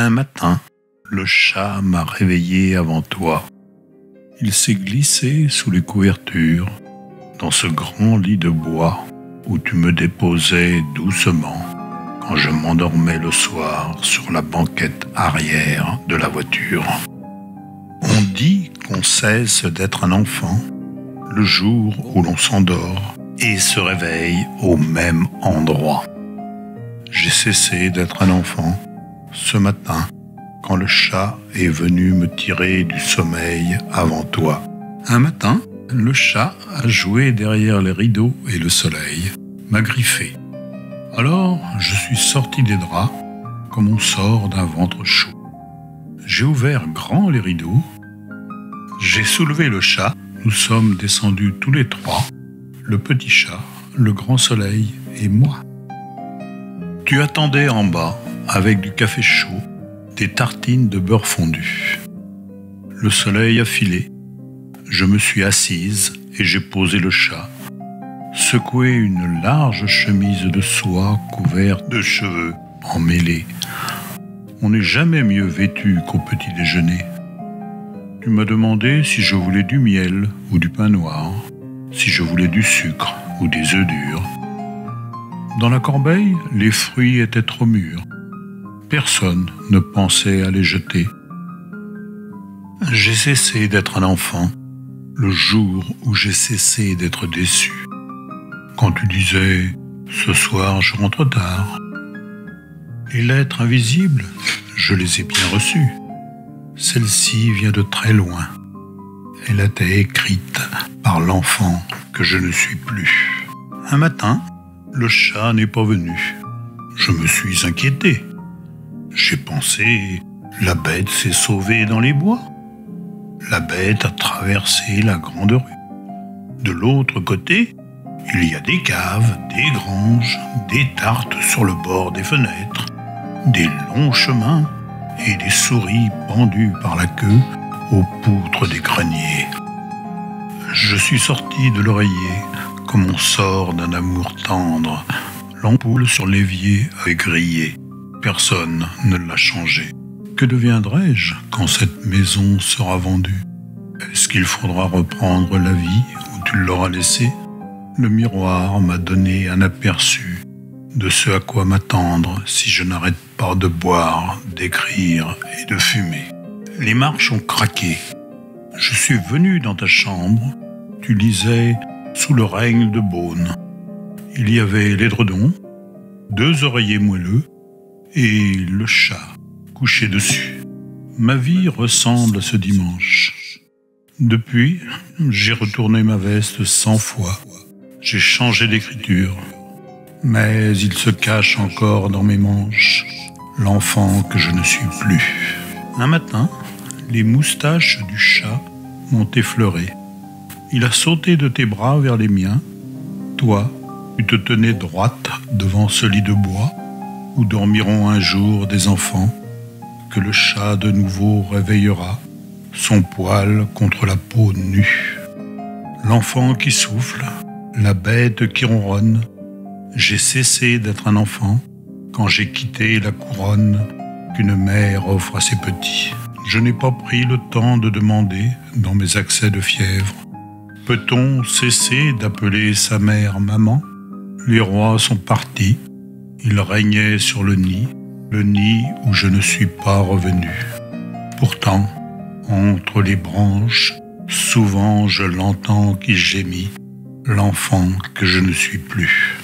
Un matin, le chat m'a réveillé avant toi. Il s'est glissé sous les couvertures, dans ce grand lit de bois où tu me déposais doucement quand je m'endormais le soir sur la banquette arrière de la voiture. On dit qu'on cesse d'être un enfant le jour où l'on s'endort et se réveille au même endroit. J'ai cessé d'être un enfant ce matin quand le chat est venu me tirer du sommeil avant toi. Un matin, le chat a joué derrière les rideaux et le soleil m'a griffé. Alors, je suis sorti des draps comme on sort d'un ventre chaud. J'ai ouvert grand les rideaux, j'ai soulevé le chat, nous sommes descendus tous les trois, le petit chat, le grand soleil et moi. Tu attendais en bas avec du café chaud, des tartines de beurre fondu. Le soleil a filé, je me suis assise et j'ai posé le chat, secoué une large chemise de soie couverte de cheveux emmêlés. On n'est jamais mieux vêtu qu'au petit déjeuner. Tu m'as demandé si je voulais du miel ou du pain noir, si je voulais du sucre ou des œufs durs. Dans la corbeille, les fruits étaient trop mûrs. Personne ne pensait à les jeter. J'ai cessé d'être un enfant le jour où j'ai cessé d'être déçu. Quand tu disais « ce soir je rentre tard », les lettres invisibles, je les ai bien reçues. Celle-ci vient de très loin. Elle a été écrite par l'enfant que je ne suis plus. Un matin, le chat n'est pas venu. Je me suis inquiété. J'ai pensé, la bête s'est sauvée dans les bois. La bête a traversé la grande rue. De l'autre côté, il y a des caves, des granges, des tartes sur le bord des fenêtres, des longs chemins et des souris pendues par la queue aux poutres des greniers. Je suis sorti de l'oreiller comme on sort d'un amour tendre. L'ampoule sur l'évier a grillé. Personne ne l'a changé. Que deviendrai-je quand cette maison sera vendue? Est-ce qu'il faudra reprendre la vie où tu l'auras laissée? Le miroir m'a donné un aperçu de ce à quoi m'attendre si je n'arrête pas de boire, d'écrire et de fumer. Les marches ont craqué. Je suis venu dans ta chambre. Tu lisais sous le règne de Beaune. Il y avait l'édredon, 2 oreillers moelleux et le chat couché dessus. Ma vie ressemble à ce dimanche. Depuis, j'ai retourné ma veste 100 fois. J'ai changé d'écriture. Mais il se cache encore dans mes manches l'enfant que je ne suis plus. Un matin, les moustaches du chat m'ont effleuré. Il a sauté de tes bras vers les miens. Toi, tu te tenais droite devant ce lit de bois où dormiront un jour des enfants que le chat de nouveau réveillera, son poil contre la peau nue. L'enfant qui souffle, la bête qui ronronne. J'ai cessé d'être un enfant quand j'ai quitté la couronne qu'une mère offre à ses petits. Je n'ai pas pris le temps de demander, dans mes accès de fièvre, peut-on cesser d'appeler sa mère maman? Les rois sont partis, ils régnaient sur le nid où je ne suis pas revenu. Pourtant, entre les branches, souvent je l'entends qui gémit, l'enfant que je ne suis plus.